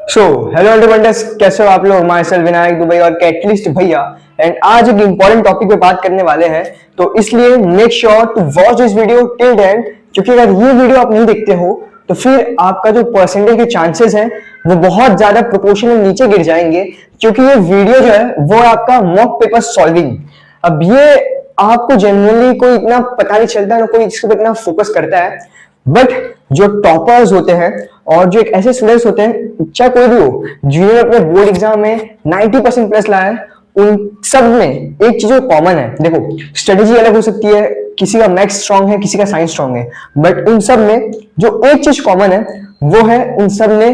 So hello everyone, कैसे हो आप लोग। माई सेल्फ विनायक दुबई और कैटलिस्ट भैया। एंड आज एक इंपॉर्टेंट टॉपिक पे बात करने वाले हैं, तो इसलिए make sure to watch this video till the end, क्योंकि अगर ये वीडियो आप नहीं देखते हो तो फिर आपका जो परसेंटेज के चांसेस हैं वो बहुत ज्यादा प्रोपोर्शनल नीचे गिर जाएंगे, क्योंकि ये वीडियो जो है वो आपका मॉक पेपर सॉल्विंग। अब ये आपको जनरली कोई इतना पता नहीं चलता, ना कोई इसके ऊपर इतना फोकस करता है, बट जो टॉपर्स होते हैं और जो एक ऐसे स्टूडेंट्स होते हैं, चाहे कोई भी हो, जिन्होंने अपने बोर्ड एग्जाम में 90% प्लस लाया है, उन सब में एक चीज कॉमन है। देखो, स्ट्रेटेजी अलग हो सकती है, किसी का मैथ्स स्ट्रांग है, किसी का साइंस स्ट्रांग है, बट उन सब में जो एक चीज कॉमन है वो है उन सब ने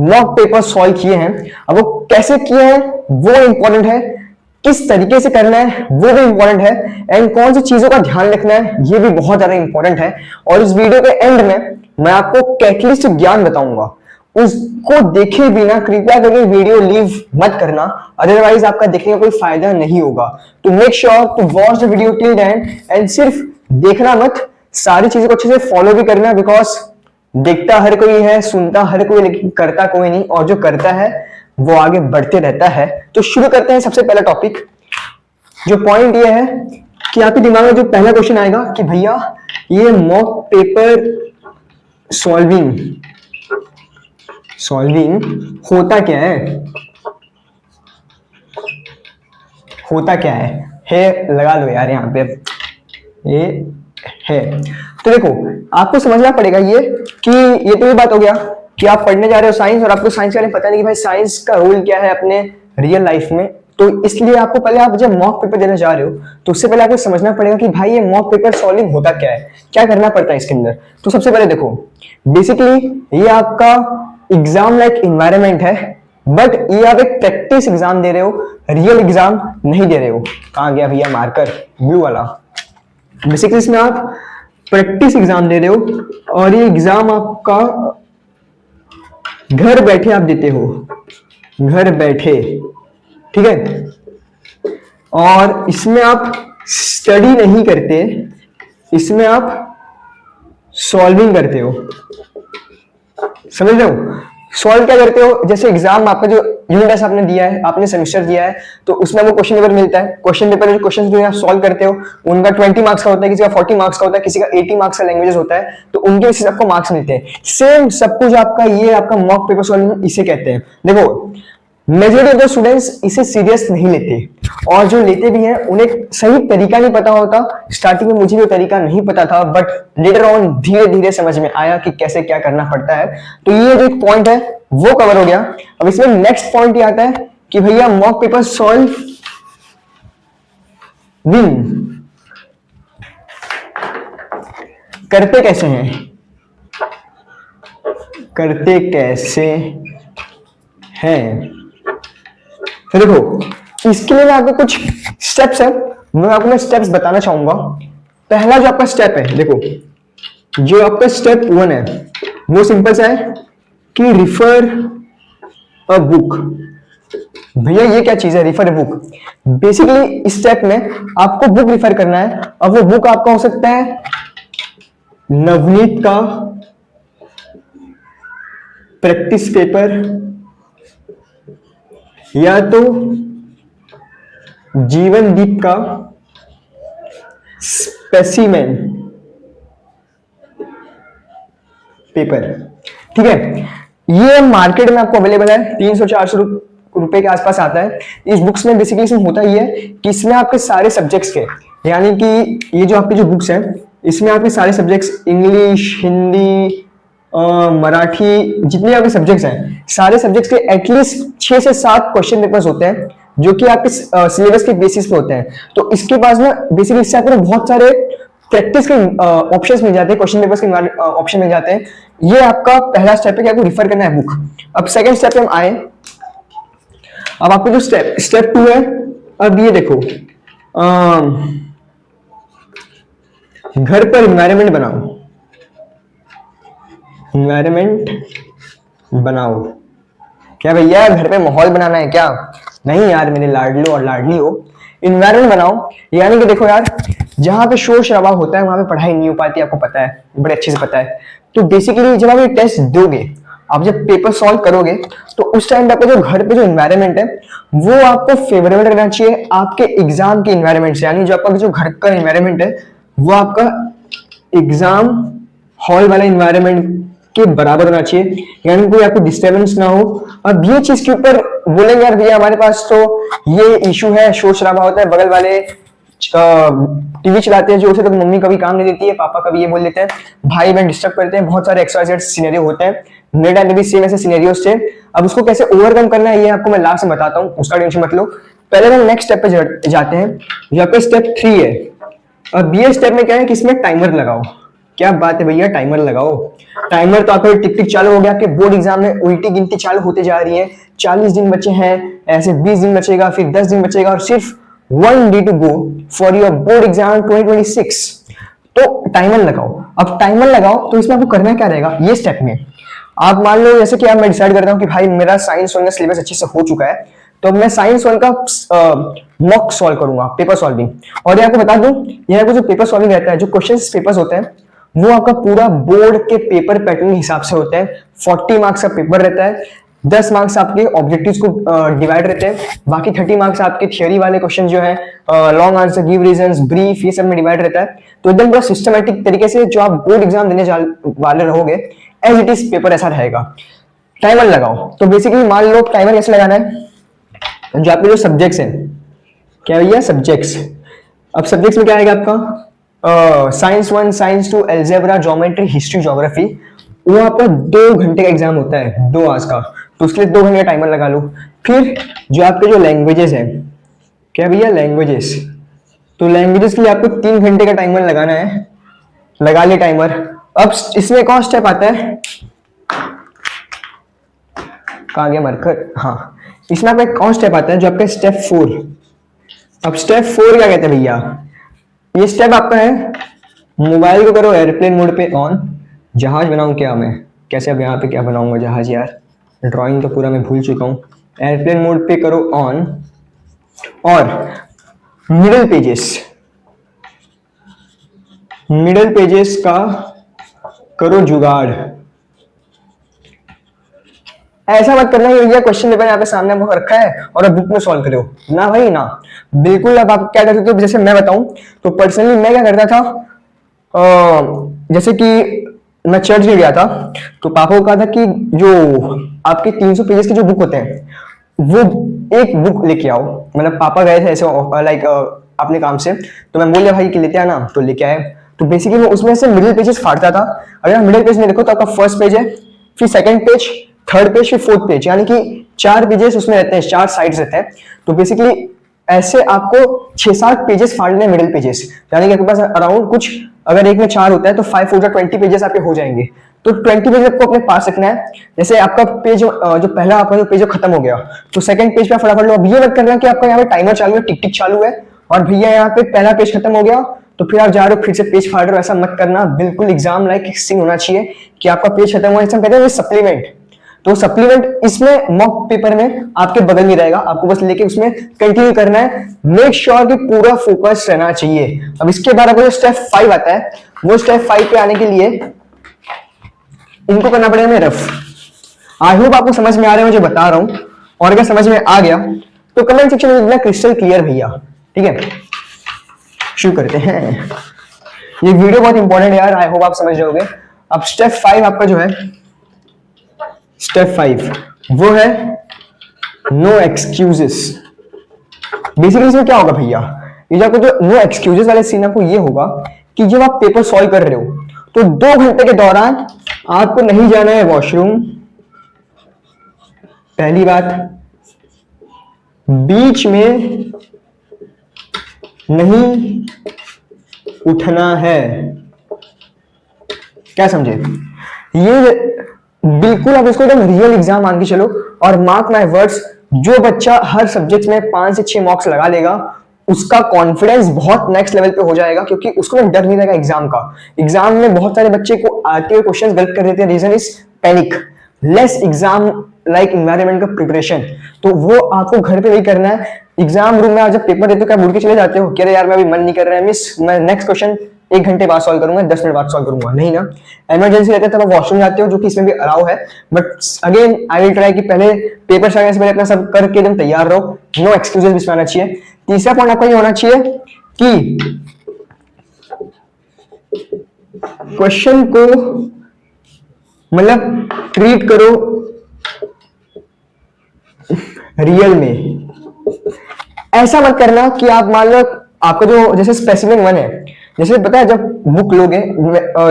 मॉक पेपर सॉल्व किए हैं। अब वो कैसे किए हैं वो इंपॉर्टेंट है, किस तरीके से करना है वो भी इंपॉर्टेंट है, एंड कौन सी चीजों का ध्यान रखना है ये भी बहुत ज्यादा इंपॉर्टेंट है। और इस वीडियो के एंड में मैं आपको कैटलिस्ट ज्ञान बताऊंगा, उसको देखे बिना कृपया करके वीडियो लीव मत करना, अदरवाइज आपका देखने का कोई फायदा नहीं होगा। तो make sure to watch the video till the end, and सिर्फ देखना मत, सारी चीजों को अच्छे से फॉलो भी करना, बिकॉज देखता हर कोई है, सुनता हर कोई, लेकिन करता कोई नहीं, और जो करता है वो आगे बढ़ते रहता है। तो शुरू करते हैं। सबसे पहला टॉपिक, जो पॉइंट ये है कि आपके दिमाग में जो पहला क्वेश्चन आएगा कि भैया ये मॉक पेपर सॉल्विंग होता क्या है, होता क्या है लगा लो यार यहाँ पे, ये है। तो देखो, आपको समझना पड़ेगा ये कि ये तो ये बात हो गया कि आप पढ़ने जा रहे हो साइंस, और आपको साइंस के बारे में पता नहीं कि भाई साइंस का रोल क्या है अपने रियल लाइफ में। तो इसलिए आपको पहले, आप जब मॉक पेपर देने जा रहे हो तो उससे पहले आपको समझना पड़ेगा कि भाई ये मॉक पेपर सॉल्विंग होता क्या है, क्या करना पड़ता है इसके अंदर। तो सबसे पहले देखो, बेसिकली ये आपका एग्जाम लाइक इन्वायरमेंट है, बट ये आप एक प्रैक्टिस एग्जाम दे रहे हो, रियल एग्जाम नहीं दे रहे हो। कहां गया भैया मार्कर, ब्लू वाला। बेसिकली इसमें आप प्रैक्टिस एग्जाम दे रहे हो, और ये एग्जाम आपका घर बैठे आप देते हो, घर बैठे, ठीक है। और इसमें आप स्टडी नहीं करते, इसमें आप सॉल्विंग करते हो, समझ रहे हो। सॉल्व क्या करते हो, जैसे एग्जाम आपका जो यूनिट टेस्ट आपने दिया है, आपने सेमेस्टर दिया है, तो उसमें वो क्वेश्चन पेपर मिलता है। क्वेश्चन पेपर जो क्वेश्चन जो आप सॉल्व करते हो उनका 20 मार्क्स का होता है, किसी का 40 मार्क्स का होता है, किसी का 80 मार्क्स का लैंग्वेजेस होता है, तो उनके बेसिस आपको मार्क्स मिलते हैं। सेम सब कुछ आपका, ये आपका मॉक पेपर सॉल्विंग इसे कहते हैं। देखो, मेजॉरिटी ऑफ द स्टूडेंट्स इसे सीरियस नहीं लेते, और जो लेते भी हैं उन्हें सही तरीका नहीं पता होता। स्टार्टिंग में मुझे भी तरीका नहीं पता था, बट लेटर ऑन धीरे धीरे समझ में आया कि कैसे क्या करना पड़ता है। तो ये जो एक पॉइंट है वो कवर हो गया। अब इसमें नेक्स्ट पॉइंट ये आता है कि भैया मॉक पेपर सॉल्व विन करते कैसे हैं, करते कैसे हैं। तो देखो, इसके लिए आपको कुछ स्टेप्स है, मैं आपको स्टेप्स बताना चाहूंगा। पहला जो आपका स्टेप है, देखो जो आपका स्टेप 1 है वो सिंपल सा है कि रिफर अ बुक। भैया ये क्या चीज है रिफर अ बुक? बेसिकली इस स्टेप में आपको बुक रिफर करना है। अब वो बुक आपका हो सकता है नवनीत का प्रैक्टिस पेपर, या तो जीवनदीप का स्पेसिमेन पेपर, ठीक है। ये मार्केट में आपको अवेलेबल है, 300-400 रुपए के आसपास आता है। इस बुक्स में बेसिकली इसमें होता ही है कि इसमें आपके सारे सब्जेक्ट्स के, यानी कि ये जो आपकी जो बुक्स है इसमें आपके सारे सब्जेक्ट्स, इंग्लिश, हिंदी, मराठी, जितने आपके सब्जेक्ट्स हैं, सारे सब्जेक्ट्स के एटलीस्ट 6 से 7 क्वेश्चन पेपर्स होते हैं, जो कि आपके सिलेबस के बेसिस पे होते हैं। तो इसके पास ना बेसिकली इससे आपको बहुत सारे प्रैक्टिस के ऑप्शंस मिल जाते हैं, क्वेश्चन पेपर्स के ऑप्शन मिल जाते हैं। ये आपका पहला स्टेप है कि आपको रिफर करना है बुक। अब सेकंड स्टेप पे हम आए। अब आपको जो स्टेप 2 है, अब ये देखो, घर पर एनवायरनमेंट बनाओ, एनवायरनमेंट बनाओ। क्या भैया घर पे माहौल बनाना है क्या? नहीं यार मेरे लाडलो और लाडली हो, इन्वायरमेंट बनाओ। यानी कि देखो यार, जहां पे शोर शराबा होता है वहां पे पढ़ाई नहीं हो पाती, आपको पता है, बड़े अच्छे से पता है। तो बेसिकली जब आप ये टेस्ट दोगे आप जब पेपर सॉल्व करोगे तो उस टाइम पे आपका जो घर पे जो इन्वायरमेंट है वो आपको फेवरेबल रहना चाहिए आपके एग्जाम के इन्वायरमेंट से, यानी जो आपका जो घर का इन्वायरमेंट है वो आपका एग्जाम हॉल वाला इन्वायरमेंट के बराबर होना चाहिए, यानी कोई आपको डिस्टर्बेंस ना हो। अब ये चीज के ऊपर बोलेंगे यार भैया हमारे पास तो ये इशू है, शोर शराबा होता है, बगल वाले टीवी चलाते हैं जो से, तो मम्मी कभी काम नहीं देती है, पापा कभी ये बोल देते हैं, भाई बहन डिस्टर्ब करते हैं, बहुत सारे एक्सवाइजेड सिनेरियो होते हैं। मेरे टाइम में भी सेम ऐसे सिनेरियोस थे। अब उसको कैसे ओवरकम करना है ये आपको मैं लास्ट में बताता हूँ, उसका टेंशन मत लो। पहले हम नेक्स्ट स्टेप पे जाते हैं, यहाँ पे स्टेप 3 है। अब ये स्टेप में क्या है कि इसमें टाइमर लगाओ। क्या बात है भैया, टाइमर लगाओ। टाइमर तो आपका टिक टिक चालू हो गया कि बोर्ड एग्जाम में उल्टी गिनती चालू होते जा रही है। 40 दिन बचे हैं, ऐसे 20 दिन बचेगा, फिर 10 दिन बचेगा और सिर्फ 1 day to go for your board exam 2026। तो टाइमर लगाओ। अब टाइमर लगाओ तो इसमें आपको करना क्या रहेगा, ये स्टेप में आप मान लो जैसे कि अब मैं डिसाइड करता हूँ कि भाई मेरा साइंस वन का सिलेबस अच्छे से हो चुका है, तो मैं साइंस वन का मॉक सॉल्व करूंगा, पेपर सॉल्विंग। और ये आपको बता दूं, यहाँ को जो पेपर सॉल्विंग रहता है, जो क्वेश्चंस पेपर्स होते हैं वो आपका पूरा बोर्ड के पेपर पैटर्न के हिसाब से होते हैं। 40 मार्क्स का पेपर रहता है, 10 मार्क्स आपके ऑब्जेक्टिव्स को डिवाइड रहते हैं, बाकी 30 मार्क्स आपके थियोरी वाले क्वेश्चन जो है long answer, give reasons, brief, ये सब में डिवाइड रहता है। तो एकदम पूरा सिस्टमैटिक तरीके से जो आप बोर्ड एग्जाम देने वाले रहोगे एज इट इज पेपर ऐसा रहेगा। टाइमर लगाओ। तो बेसिकली मान लो टाइमर कैसे लगाना है, जो आपके जो सब्जेक्ट्स हैं, क्या भैया सब्जेक्ट्स। अब सब्जेक्ट्स में क्या आएगा आपका science 1, science 2, algebra, geometry, history, geography. वो आपका 2 घंटे का एग्जाम होता है, 2 आवर्स का, तो उसके लिए 2 घंटे का टाइमर लगा लो। फिर जो आपके जो लैंग्वेजेस हैं, क्या भैया लैंग्वेजेस, तो लैंग्वेजेस के लिए आपको 3 घंटे का टाइमर लगाना है, लगा ले टाइमर। अब इसमें कौन स्टेप आता है, कहाँ गया मरकर, हाँ इसमें आपका कौन स्टेप आता है, जो आपका स्टेप 4। अब स्टेप 4 क्या कहते हैं भैया, ये स्टेप आपका है मोबाइल को करो एयरप्लेन मोड पे ऑन। जहाज बनाऊं क्या मैं, कैसे अब यहाँ पे क्या बनाऊंगा जहाज यार, ड्राइंग तो पूरा मैं भूल चुका हूँ। एयरप्लेन मोड पे करो ऑन और मिडिल पेजेस का करो जुगाड़। ऐसा मत करना कि भैया क्वेश्चन पेपर यहाँ पे सामने आपको रखा है और अब बुक में सॉल्व करो, ना भाई ना, बिल्कुल। अब आप क्या कर सकते हो, जैसे मैं बताऊं तो पर्सनली मैं क्या करता था, जैसे कि मैं चर्च में गया था तो पापा को कहा था कि जो आपके 300 पेजेस के जो बुक होते हैं वो एक बुक लेके आओ। मतलब पापा गए थे ऐसे लाइक अपने काम से, तो मैं बोल भाई कि लेते आना, तो लेके आए। तो बेसिकली मैं उसमें से मिडिल पेजेस फाड़ता था। अगर मिडिल पेज में देखो तो आपका फर्स्ट पेज है, फिर सेकंड पेज, थर्ड पेज, फिर फोर्थ पेज, यानी कि 4 पेजेस उसमें रहते हैं, 4 साइड्स रहते हैं। तो बेसिकली ऐसे आपको 6-7 पेजेस फाड़ने हैं मिडिल पेजेस, यानी कि आपके पास अराउंड कुछ, अगर एक में 4 होता है तो 5 4 20 पेजेस आपके हो जाएंगे। तो 20 पेज आपको अपने पास रखना है। जैसे आपका पेज जो पहला आपका जो पेज खत्म हो गया तो सेकंड पेज पे फटाफट लो। अब ये मत करना कि आपका यहाँ पे टाइमर चालू है, टिक टिक चालू है और भैया यहाँ पे पहला पेज खत्म हो गया तो फिर आप जा रहे हो फिर से पेज फाड़ रहे हो। ऐसा मत करना, बिल्कुल एग्जाम लाइक सीन होना चाहिए कि आपका पेज खत्म हुआ, कहते हैं सप्लीमेंट। तो सप्लीमेंट इसमें मॉक पेपर में आपके बगल में रहेगा, आपको बस लेके उसमें कंटिन्यू करना है। मेक श्योर कि पूरा फोकस रहना चाहिए। अब इसके बाद आपको जो स्टेप 5 आता है, वो स्टेप 5 पे आने के लिए इनको करना पड़ेगा मैं रफ। आई होप आपको समझ में आ रहा है मुझे बता रहा हूं, और अगर समझ में आ गया तो कमेंट सेक्शन में लिखना क्रिस्टल क्लियर भैया, ठीक है। शुरू करते हैं, ये वीडियो बहुत इंपॉर्टेंट है यार, आई होप आप समझ जाओगे। अब स्टेप 5 आपका जो है, स्टेप 5 वो है नो एक्सक्यूजेस। बेसिकली इसमें क्या होगा भैया, ये जो आपको जो नो एक्सक्यूजेस वाले सीन आपको ये होगा कि जब आप पेपर सॉल्व कर रहे हो तो 2 घंटे के दौरान आपको नहीं जाना है वॉशरूम, पहली बात। बीच में नहीं उठना है, क्या समझे, ये बिल्कुल आप इसको एकदम रियल एग्जाम मान के चलो। और मार्क माय वर्ड्स, जो बच्चा हर सब्जेक्ट में 5 से 6 मार्क्स लगा लेगा उसका कॉन्फिडेंस बहुत नेक्स्ट लेवल पे हो जाएगा, क्योंकि उसको ना डर नहीं रहेगा एग्जाम का। एग्जाम में बहुत सारे बच्चे को आते हुए क्वेश्चंस गलत कर देते हैं, reason is panic, less exam like environment का प्रिपरेशन। तो वो आपको घर पे वही करना है। एग्जाम रूम में आप जब पेपर देते हो क्या बोल के चले जाते हो कि अरे यार मैं अभी मन नहीं कर रहा है मिस, मैं नेक्स्ट क्वेश्चन 1 घंटे बाद सॉल्व करूंगा, 10 मिनट बाद सॉल्व करूंगा, नहीं ना। इमरजेंसी रहता है तब आप वॉशरूम जाते हो, जो कि इसमें भी अलाउ है, but again I will try कि पहले पेपर स्टार्ट से पहले अपना सब करके एकदम तैयार रहो, नो एक्सक्यूजेस बीच में आना चाहिए। तीसरा पॉइंट आपका ये होना चाहिए कि क्वेश्चन को मतलब ट्रीट करो रियल में। ऐसा मत करना कि आप मान लो आपका जो जैसे स्पेसिमेन 1 है, जैसे पता है जब बुक लोगे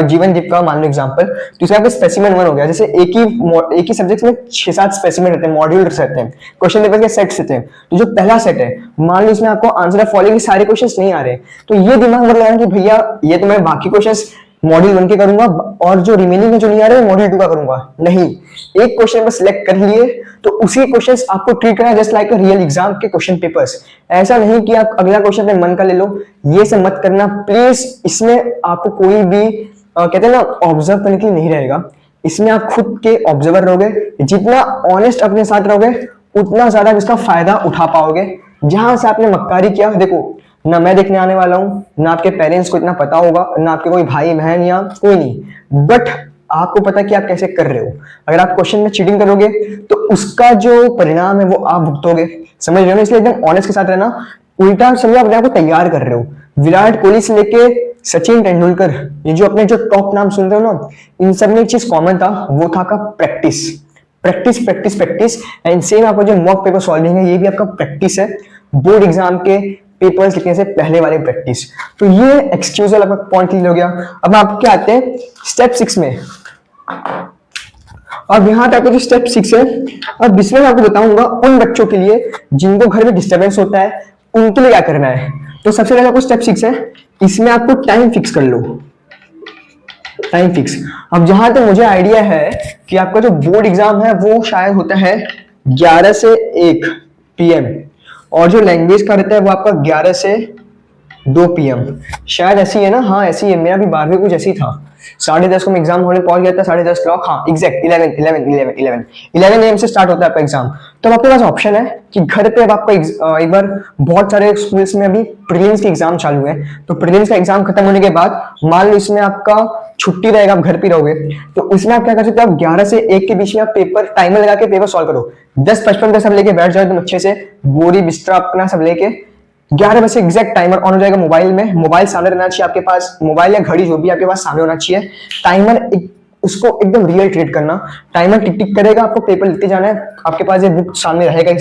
जीवन दीप का मान लो एग्जांपल, तो इसका आपका स्पेसिमेन 1 हो गया। जैसे एक ही सब्जेक्ट में 6-7 स्पेसिमेन रहते हैं, मॉड्यूल्स रहते हैं, क्वेश्चन पेपर के सेट्स रहते हैं। तो जो पहला सेट है, मान लो इसमें आपको आंसर फॉलोइंग के सारे क्वेश्चंस नहीं आ रहे, तो ये दिमाग मत लगाना कि भैया ये तो मैं बाकी क्वेश्चंस मॉड्यूल 1 के करूंगा और जो रिमेनिंग में जो नहीं आ रहे मॉड्यूल 2 का करूंगा। नहीं, एक क्वेश्चन बस सिलेक्ट कर लिए तो उसी क्वेश्चंस आपको ट्रीट करना just like a real exam के क्वेश्चन पेपर्स। ऐसा नहीं कि आप अगला क्वेश्चन अपने मन का ले लो, ये सब मत करना प्लीज। इसमें आपको कोई भी कहते हैं ना ऑब्जर्व करने के लिए नहीं रहेगा, इसमें आप खुद के ऑब्जर्वर रहोगे। जितना ऑनेस्ट अपने साथ रहोगे उतना ज्यादा इसका फायदा उठा पाओगे। जहां से आपने मक्कारी किया, देखो ना मैं देखने आने वाला हूं, ना आपके पेरेंट्स को इतना पता होगा, ना आपके कोई भाई बहन या कोई नहीं, बट आपको पता कि आप कैसे कर रहे हो। अगर आप क्वेश्चन में चीटिंग करोगे तो उसका जो परिणाम है वो आप भुगतोगे, समझ रहे हो ना। इसलिए एकदम ऑनेस्ट के साथ रहना। उल्टा समझो अपने आप को तैयार कर रहे हो। विराट कोहली से लेके सचिन तेंदुलकर, ये जो अपने जो टॉप नाम सुन रहे हो ना, इन सब में एक चीज कॉमन था, वो था का practice practice practice practice. And same आपका जो मॉक पेपर सॉल्विंग है, ये भी आपका प्रैक्टिस है, बोर्ड एग्जाम के पेपर्स लिखने से पहले वाली प्रैक्टिस। तो ये एक्सक्यूजल आपका पॉइंट क्लियर हो गया। अब आप क्या आते हैं स्टेप 6 में। अब यहाँ तक जो स्टेप 6 है, अब इसमें मैं आपको बताऊंगा उन बच्चों के लिए जिनको घर में डिस्टर्बेंस होता है, उनके लिए क्या करना है। तो सबसे पहले आपको स्टेप 6 है, इसमें आपको टाइम फिक्स कर लो, टाइम फिक्स। अब जहां तक मुझे आइडिया है कि आपका जो बोर्ड एग्जाम है वो शायद होता है 11 से 1 PM, और जो लैंग्वेज का रहता है वो आपका 11 से 2 PM, शायद ऐसी है ना। हाँ ऐसी है, मेरा भी 12वीं कुछ ऐसी था। 10:30 को मैं एग्जाम होने पहुंच गया था, 10:30 क्लॉक, हाँ एग्जैक्ट 11 AM से स्टार्ट होता है आपका एग्जाम। तो आपके पास ऑप्शन है कि घर पे अब आपका एक बार बहुत सारे स्कूल्स में अभी प्रीलिम्स के एग्जाम चालू है, तो प्रीलिम्स का एग्जाम खत्म होने के बाद मान लो इसमें आपका छुट्टी रहेगा, आप घर पे रहोगे, तो इसमें आप क्या कर सकते हो, आप 11 से 1 के बीच में आप पेपर टाइमर लगा के पेपर सॉल्व करो। 10:55 तक सब लेके बैठ जाओ एकदम अच्छे से, बोरी बिस्तरा अपना सब लेके। 11 बजे एग्जैक्ट टाइमर ऑन हो जाएगा मोबाइल में, मोबाइल सामने रहना चाहिए आपके पास, मोबाइल या घड़ी जो भी आपके पास सामने होना चाहिए। टाइमर उसको एकदम रियल ट्रीट करना, टाइमर टिक टिक करेगा, आपको पेपर लिखते जाना है। आपके पास ये बुक सामने रहेगा,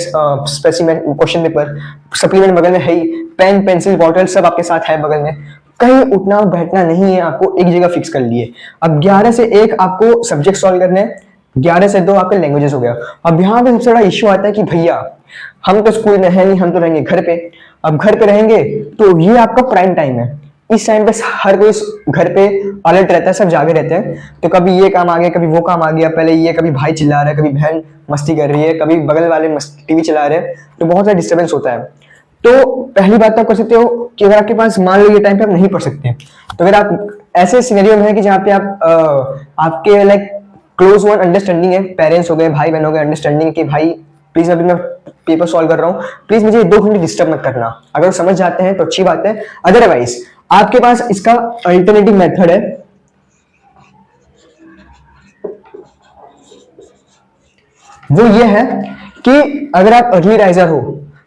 स्पेसिमेन क्वेश्चन पेपर, सप्लीमेंट बगल में है ही, पेन पेंसिल बॉटल सब आपके साथ है बगल में, कहीं उठना बैठना नहीं है, आपको एक जगह फिक्स कर लिए। अब 11 से 1 आपको सब्जेक्ट सॉल्व करने हैं, 11 से 2 आपके लैंग्वेजेस हो गया। अब यहाँ पे सबसे बड़ा इश्यू आता है कि भैया हम तो स्कूल में है नहीं, हम तो रहेंगे घर पे। अब घर पे रहेंगे तो ये आपका प्राइम टाइम है, इस टाइम पे हर कोई घर पे अलर्ट रहता है, सब जागे रहते हैं। तो कभी ये काम आ गया, कभी वो काम आ गया, पहले ये कभी भाई चिल्ला रहा है, कभी बहन मस्ती कर रही है, कभी बगल वाले टीवी चला रहे हैं, तो बहुत सारा डिस्टर्बेंस होता है। तो पहली बात तो आप कर सकते हो कि अगर आपके पास मान लो ये टाइम पे आप नहीं पढ़ सकते, तो अगर आप ऐसे सिनेरियो में है कि जहाँ पे आप आपके लाइक क्लोज वन अंडरस्टैंडिंग है, पेरेंट्स हो गए, भाई बहन हो गए, अंडरस्टैंडिंग कि भाई प्लीज अभी मैं पेपर सॉल्व कर रहा हूँ, प्लीज मुझे 2 घंटे डिस्टर्ब मत करना। अगर वो समझ जाते हैं तो अच्छी बात है, अदरवाइज आपके पास इसका अल्टरनेटिव मेथड है, वो ये है कि अगर आप अर्ली राइजर हो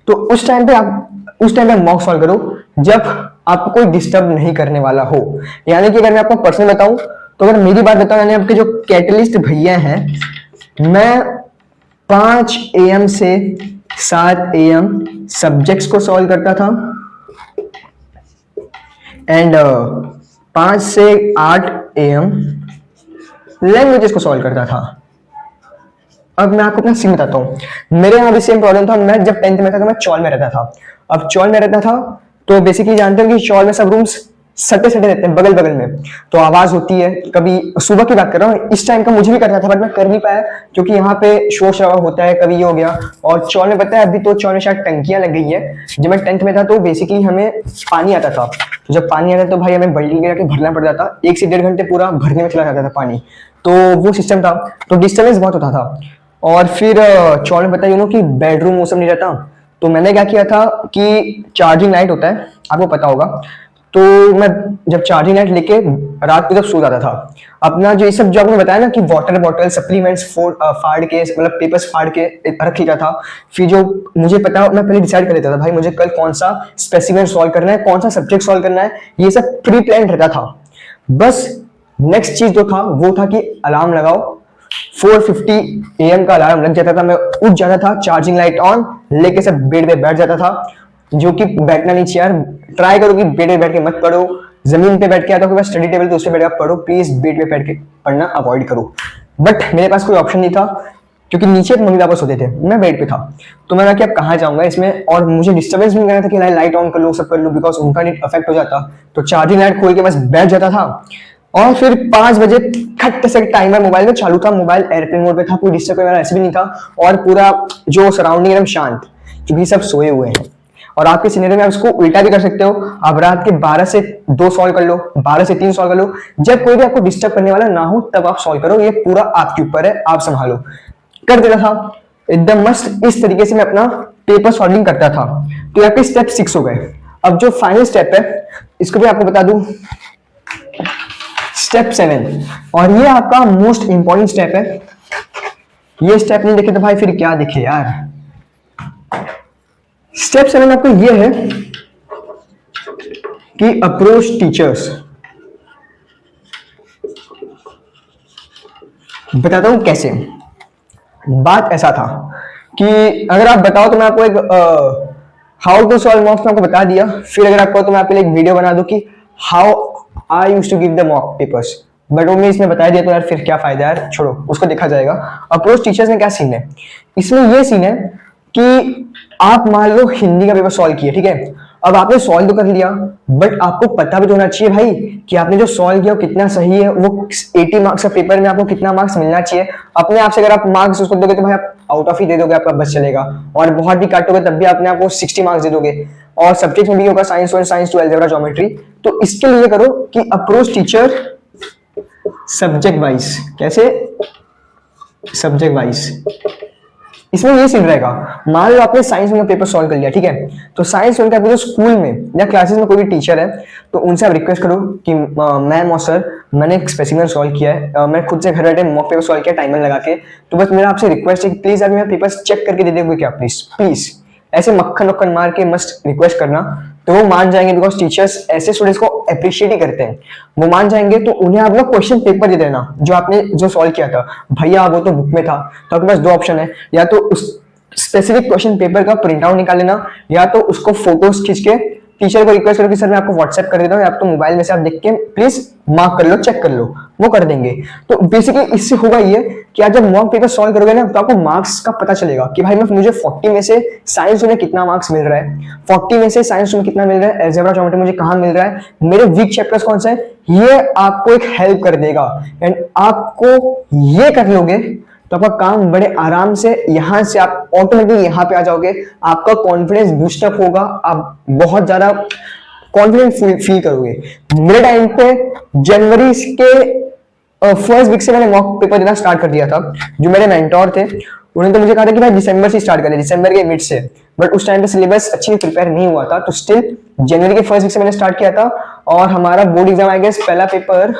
तो उस टाइम पे मॉक सॉल्व करो जब आपको कोई डिस्टर्ब नहीं करने वाला हो। यानी कि अगर मैं आपको पर्सनल बताऊं, तो अगर मेरी बात बताऊं, यानी आपके जो कैटलिस्ट भैया हैं, मैं 5 AM से 7 AM सब्जेक्ट्स को सॉल्व करता था, एंड 5 से 8 AM लैंग्वेजेस को सॉल्व करता था। अब मैं आपको अपना सीन बताता हूँ, मेरे यहाँ भी सेम प्रॉब्लम था। मैं जब 10th में था तो मैं चौल में रहता था। अब चौल में रहता था तो बेसिकली जानते हो कि चौल में सब रूम्स सटे सटे रहते हैं बगल बगल में, तो आवाज होती है। कभी सुबह की बात कर रहा हूँ, इस टाइम का मुझे भी करना था बट मैं कर नहीं पाया क्योंकि यहाँ पे शोर शराबा होता है, कभी ये हो गया। और चौल में पता है अभी तो चौल में शायद टंकियां लग गई है। जब मैं 10th में था तो बेसिकली हमें पानी आता था, तो जब पानी आता तो भाई हमें बाल्टी में भरना पड़ता था, 1 से 1.5 घंटे पूरा भरने में चला जाता था पानी, तो वो सिस्टम था। तो डिस्टर्बेंस बहुत होता था। और फिर चौल में बताइए कि बेडरूम वो सब नहीं रहता, तो मैंने क्या किया था कि चार्जिंग लाइट होता है, आपको पता होगा, तो मैं जब चार्जिंग लाइट लेके रात को जब सो जाता था, अपना जो ये सब जो आपने बताया ना कि वाटर बॉटल सप्लीमेंट्स फाड़ के, मतलब पेपर्स फाड़ के रख लिया था। फिर जो मुझे पता, मैं पहले डिसाइड कर लेता था भाई मुझे कल कौन सा स्पेसिमेन सॉल्व करना है, कौन सा सब्जेक्ट सॉल्व करना है, ये सब प्री प्लान रहता था। बस नेक्स्ट चीज जो था वो था कि अलार्म लगाओ। 4:50 AM का अलार्म लग जाता था, मैं उठ जाता था, चार्जिंग लाइट ऑन लेके सब बेड पे बैठ जाता था, जो कि बैठना नहीं चाहिए यार। ट्राई करो कि बेड पे बैठ के मत पढ़ो, जमीन पे बैठ के आता हूँ स्टडी टेबल तो उस पे बैठ के पढ़ो, प्लीज बेड पे बैठ के पढ़ना अवॉइड करो। बट मेरे पास कोई ऑप्शन नहीं था, क्योंकि नीचे मम्मी पापा सोते थे, मैं बेड पे था। तो मैंने कहा कि अब कहाँ जाऊंगा इसमें, और मुझे डिस्टर्बेंस भी करना था कि लाइट ऑन कर लो, सब कर लो, बिकॉज उनका नेट अफेक्ट हो जाता। तो चार्जिंग लाइट खोल के बस बैठ जाता था, और फिर 5 बजे खट से टाइमर मोबाइल में चालू था, मोबाइल एयरप्लेन मोड पे था, कोई डिस्टर्ब करने वाला ऐसे भी नहीं था, और पूरा जो सराउंडिंग एकदम शांत, क्योंकि सब सोए हुए हैं। और आपके सिनेरियो में आप इसको उल्टा भी कर सकते हो, आप रात के 12 से 2 सॉल्व कर लो, 12 से 3 सॉल्व कर लो, जब कोई भी आपको डिस्टर्ब करने वाला ना हो तब आप सॉल्व करो, ये पूरा आपके ऊपर है, आप संभालो। कर देता था एकदम मस्त, इस तरीके से मैं अपना पेपर सॉल्विंग करता था। तो यहाँ पे स्टेप 6 हो गए। अब जो फाइनल स्टेप है इसको भी आपको बता दूं, स्टेप 7, और ये आपका मोस्ट इंपॉर्टेंट स्टेप है। ये स्टेप नहीं देखे तो भाई फिर क्या देखे यार। स्टेप 7 आपको ये है कि अप्रोच टीचर्स। बताता हूं कैसे। बात ऐसा था कि अगर आप बताओ तो मैं आपको एक हाउ टू सॉल्व मॉक्स में आपको बता दिया, फिर अगर आपको तो मैं आपके लिए एक वीडियो बना दूं कि how I used to give the mock papers, but वो मैं इसमें बता दिया तो यार फिर क्या फायदा यार, छोड़ो उसको देखा जाएगा। अप्रोच टीचर्स में क्या सीन है, इसमें ये सीन है कि आप मान लो हिंदी का पेपर सॉल्व किया, ठीक है, अब आपने सॉल्व तो कर लिया, बट आपको पता भी तो होना चाहिए भाई कि आपने जो सॉल्व किया वो कितना सही है, वो 80 मार्क्स का पेपर में आपको कितना मार्क्स मिलना चाहिए। अपने आप से अगर आप मार्क्स उसको दोगे तो भाई आप आउट ऑफ ही दे दोगे, आपका बस चलेगा, और बहुत भी काटोगे तब भी अपने आप को 60 मार्क्स दे दोगे। और सब्जेक्ट में भी होगा साइंस 1, साइंस 2, अलजेब्रा, ज्योमेट्री। तो इसके लिए करो कि अप्रोच टीचर सब्जेक्ट वाइज। कैसे? Subject wise. इसमें ये सीन रहेगा, मान लो आपने साइंस में पेपर सॉल्व कर लिया, ठीक है, तो साइंस में आपके जो स्कूल में या क्लासेस में कोई भी टीचर है तो उनसे आप रिक्वेस्ट करो कि मैम और सर मैंने एक स्पेसिमेन सॉल्व किया है, मैं खुद से घर बैठे मॉक पेपर सॉल्व किया टाइमर लगा के, तो बस मेरा आपसे रिक्वेस्ट है कि प्लीज आप मेरा पेपर चेक करके दे देंगे क्या, प्लीज प्लीज। ऐसे मक्खन वक्खन मार के मस्त रिक्वेस्ट करना, तो वो मान जाएंगे, बिकॉज टीचर्स ऐसे स्टूडेंट्स को अप्रिशिएट ही करते हैं। वो मान जाएंगे, तो उन्हें आप लोग क्वेश्चन पेपर दे देना जो आपने जो सॉल्व किया था। भैया वो तो बुक में था, तो आपके पास 2 ऑप्शन है, या तो उस स्पेसिफिक क्वेश्चन पेपर का प्रिंट आउट निकाल लेना, या तो उसको फोटोज खींच के टीचर को रिक्वेस्ट करो कि सर मैं आपको व्हाट्सएप कर देता हूँ, आप तो मोबाइल में से आप देख के प्लीज मार्क कर लो, चेक कर लो, वो कर देंगे। तो बेसिकली इससे होगा ये कि आप जब मॉक पेपर सॉल्व करोगे ना तो आपको मार्क्स का पता चलेगा कि भाई मुझे 40 में से साइंस में कितना मार्क्स मिल रहा है, 40 में से साइंस में कितना मिल रहा है, अलजेब्रा ज्योमेट्री मुझे कहाँ मिल रहा है, मेरे वीक चैप्टर्स कौन से है, ये आपको एक हेल्प कर देगा। एंड आपको ये कर लोगे तो आपका काम बड़े आराम से, यहां से आप ऑटोमेटिकली यहां पे आ जाओगे, आपका कॉन्फिडेंस बूस्टअप होगा, आप बहुत ज्यादा कॉन्फिडेंट फील करोगे। मेरे टाइम पे जनवरी के फर्स्ट वीक से मैंने मॉक पेपर देना स्टार्ट कर दिया था। जो मेरे मेंटोर थे उन्होंने तो मुझे कहा था कि भाई दिसंबर से स्टार्ट करें, दिसंबर के मिड से, बट उस टाइम पे सिलेबस अच्छी प्रिपेयर नहीं हुआ था, तो स्टिल जनवरी के फर्स्ट वीक से मैंने स्टार्ट किया था। और हमारा बोर्ड एग्जाम आई गेस पहला पेपर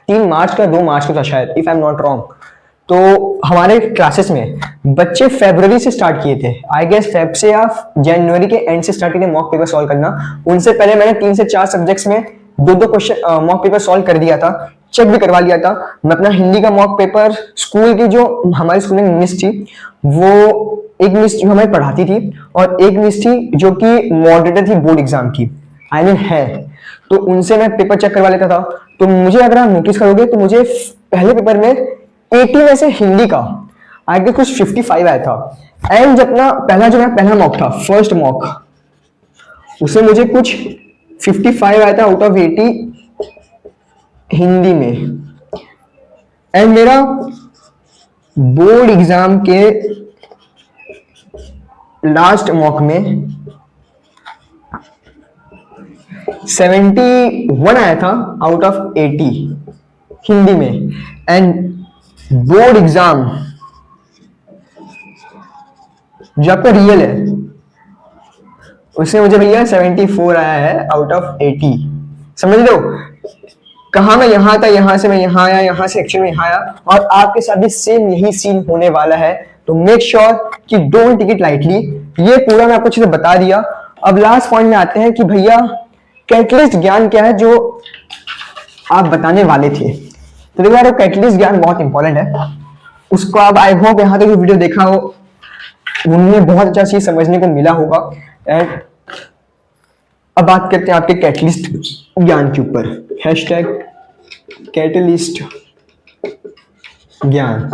3 मार्च का 2 मार्च को था शायद, if I am not wrong. तो हमारे क्लासेस में बच्चे फरवरी से स्टार्ट किए थे, आई गेस फेब से या जनवरी के एंड से स्टार्ट किए थे मॉक पेपर सॉल्व करना। उनसे पहले मैंने 3 से 4 सब्जेक्ट्स में 2-2 क्वेश्चन मॉक पेपर सॉल्व कर दिया था, चेक भी करवा लिया था। मैं अपना हिंदी का मॉक पेपर स्कूल की, जो हमारे स्कूल में मिस थी, वो एक मिस जो हमें पढ़ाती थी, और एक मिस थी जो कि मॉडरेटर थी बोर्ड एग्जाम की, आई मीन है, तो उनसे मैं पेपर चेक करवा लेता था। तो मुझे अगर आप नोटिस करोगे तो मुझे पहले पेपर में 80 में से हिंदी का आगे कुछ 55 आया था। एंड जब ना पहला मॉक था, फर्स्ट मॉक, उसमें मुझे कुछ 55 आया था आउट ऑफ 80 हिंदी में। एंड मेरा बोर्ड एग्जाम के लास्ट मॉक में 71 आया था आउट ऑफ 80 हिंदी में। एंड बोर्ड एग्जाम जो आपका रियल है उसमें मुझे भैया 74 आया है आउट ऑफ 80। समझ लो कहा मैं यहाँ था, यहाँ से मैं यहाँ आया, यहाँ से एक्चुअली में यहाँ आया, और आपके साथ भी सेम यही सीन होने वाला है। तो मेक श्योर कि डोंट टेक इट लाइटली। ये पूरा मैं आपको अच्छे से बता दिया। अब लास्ट पॉइंट में आते हैं कि भैया कैटलिस्ट ज्ञान क्या है जो आप बताने वाले थे। तो देखो यार कैटलिस्ट ज्ञान बहुत इंपॉर्टेंट है, उसको आप आई होप यहाँ तक वीडियो देखा हो, उनमें बहुत अच्छा चीज समझने को मिला होगा। एंड अब बात करते हैं आपके कैटलिस्ट ज्ञान के ऊपर। हैशटैग कैटलिस्ट ज्ञान।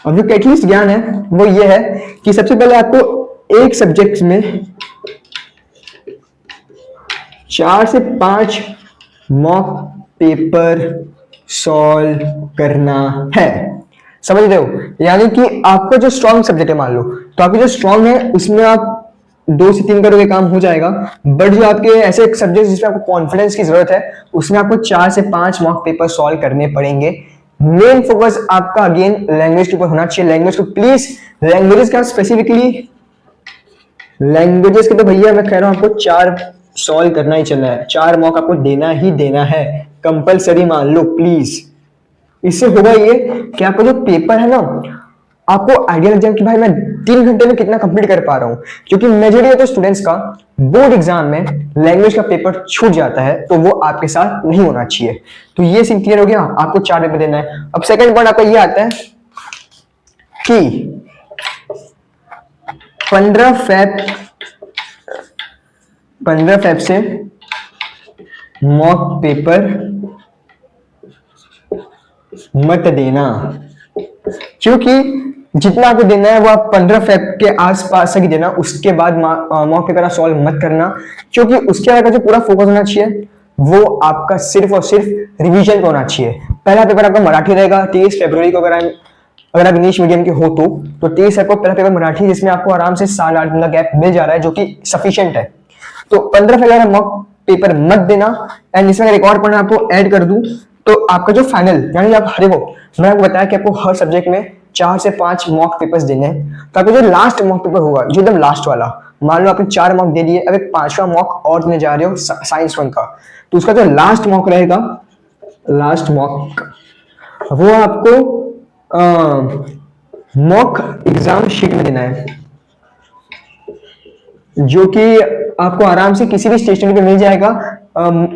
और जो कैटलिस्ट ज्ञान है वो ये है कि सबसे पहले आपको एक सब्जेक्ट में 4 से 5 मॉक पेपर सॉल्व करना है। समझ रहे हो? यानी कि आपका जो स्ट्रॉन्ग सब्जेक्ट है, मान लो तो आपके जो स्ट्रॉन्ग है उसमें आप 2 से 3 करोगे काम हो जाएगा। बट जो आपके ऐसे सब्जेक्ट जिसमें आपको कॉन्फिडेंस की जरूरत है उसमें आपको 4 से 5 मॉक पेपर सॉल्व करने पड़ेंगे। मेन फोकस आपका अगेन लैंग्वेज के ऊपर होना चाहिए। लैंग्वेज को प्लीज, लैंग्वेजेस का स्पेसिफिकली लैंग्वेजेस के तो भैया मैं कह रहा हूं आपको 4 सॉल्व करना ही चलना है, 4 मॉक आपको देना ही देना है, कंपलसरी मान लो प्लीज। इससे होगा ये कि आपका जो पेपर है ना आपको आइडिया लग जाए कि भाई मैं 3 घंटे में कितना कंप्लीट कर पा रहा हूं। क्योंकि मेजॉरिटी ऑफ स्टूडेंट्स का बोर्ड एग्जाम में लैंग्वेज का पेपर छूट जाता है, तो वो आपके साथ नहीं होना चाहिए। तो ये सीन क्लियर हो गया, आपको 4 पेपर देना है। अब सेकंड पॉइंट आपका ये आता है कि 15 फेब से मॉक पेपर मत देना, क्योंकि जितना आपको देना है वो आप 15 फेब के आसपास ही देना। उसके बाद मॉक पेपर आप सॉल्व मत करना, क्योंकि उसके आगे का जो पूरा फोकस होना चाहिए वो आपका सिर्फ और सिर्फ रिवीजन पे होना चाहिए। पहला पेपर आपका मराठी रहेगा 23 फरवरी को। अगर आप इंग्लिश मीडियम के हो तो 23 आपको पहला पेपर मराठी, जिसमें आपको आराम से 7-8 दिन का गैप मिल जा रहा है, जो कि सफिशिएंट है। तो 15 फरवरी मॉक पेपर मत देना। एंड इसमें एक और पॉइंट आपको ऐड कर दूं तो आपका जो फाइनल यानी आप हरे हो, मैंने आपको बताया कि आपको हर सब्जेक्ट में 4 से 5 मॉक पेपर्स देने हैं। तो आपको जो लास्ट मॉक पेपर होगा जो एकदम लास्ट वाला, मान लो आपने 4 मॉक दे दिए, अब एक 5वां मॉक और देने जा रहे हो साइंस 1 का, तो उसका जो लास्ट मॉक रहेगा, लास्ट मॉक वो आपको मॉक एग्जाम शीट में देना है, जो कि आपको आराम से किसी भी स्टेशनरी पे मिल जाएगा।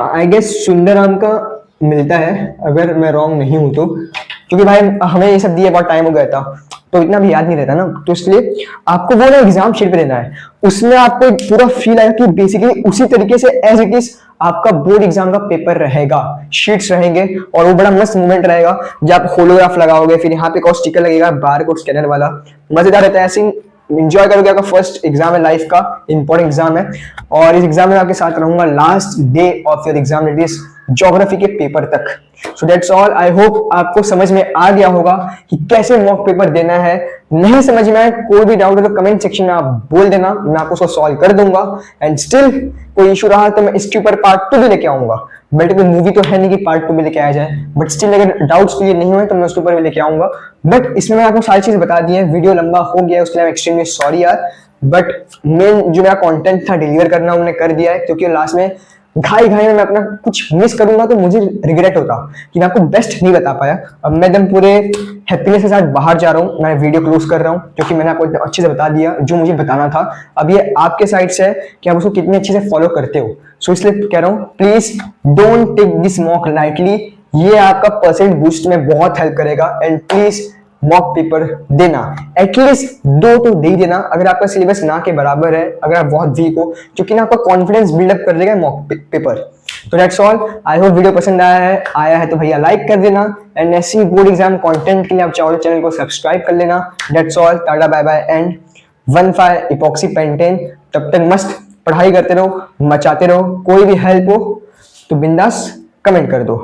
आई गेस सुंदराम का मिलता है अगर मैं रॉन्ग नहीं हूं तो, क्योंकि भाई हमें ये सब दिए बहुत टाइम हो गया था तो इतना भी याद नहीं रहता ना। तो इसलिए आपको वो ना एग्जाम शीट पे देना है। उसमें आपको पूरा फील आएगा कि बेसिकली उसी तरीके से एज इट इज आपका बोर्ड एग्जाम का पेपर रहेगा, शीट्स रहेंगे, और वो बड़ा मस्त मूवमेंट रहेगा जब आप होलोग्राफ लगाओगे, फिर यहाँ पे एक और स्टिकर लगेगा बारकोड स्कैनर वाला, मजेदार रहता है। ऐसे एंजॉय करोगे। आपका फर्स्ट एग्जाम है लाइफ का, इंपॉर्टेंट एग्जाम है, और इस एग्जाम में आपके साथ रहूंगा last day of your exam, it is geography के पेपर तक। So that's all. I hope आपको समझ में आ गया होगा कि कैसे मॉक पेपर देना है। नहीं समझ में आए कोई भी डाउट है तो कमेंट सेक्शन में आप बोल देना, मैं आपको उसको सॉल्व कर दूंगा। एंड स्टिल कोई इशू रहा तो मैं इसके ऊपर पार्ट 2 भी लेके आऊंगा। बट कोई मूवी तो है नहीं कि पार्ट 2 भी लेके आया जाए, बट स्टिल अगर डाउट्स क्लियर नहीं हुए तो मैं उसके ऊपर भी लेके आऊंगा। बट इसमें मैं आपको सारी चीज बता दी है, वीडियो लंबा हो गया है उसके लिए एक्सट्रीमली सॉरी यार। बट मेन जो मेरा कंटेंट था डिलीवर करना उन्होंने कर दिया है, क्योंकि लास्ट में घाई में मैं अपना कुछ मिस करूंगा तो मुझे रिग्रेट होता कि मैं आपको बेस्ट नहीं बता पाया। अब मैं एकदम पूरे हैप्पीनेस के साथ बाहर जा रहा हूँ, मैं वीडियो क्लोज कर रहा हूँ, क्योंकि मैंने आपको अच्छे से बता दिया जो मुझे बताना था। अब ये आपके साइड से है कि आप उसको कितने अच्छे से फॉलो करते हो। सो इसलिए कह रहा हूँ please don't take this mock lightly. ये आपका परसेंट बूस्ट में बहुत हेल्प करेगा। एंड प्लीज मॉक पेपर देना, एटलीस्ट 2 तो दे ही देना। अगर आपका सिलेबस ना के बराबर है, अगर आप बहुत वीक हो, क्योंकि ना आपका कॉन्फिडेंस बिल्डअप कर देगा मॉक पेपर। तो that's all. I hope video पसंद आया है तो भैया लाइक कर देना। एंड ऐसी बोर्ड एग्जाम कंटेंट के लिए आप चाहो तो चैनल को सब्सक्राइब कर लेना। That's all. Tata bye bye and 1-5 epoxy pentane. तब तक मस्त पढ़ाई करते रहो, मचाते रहो। कोई भी हेल्प हो तो बिंदास कमेंट कर दो।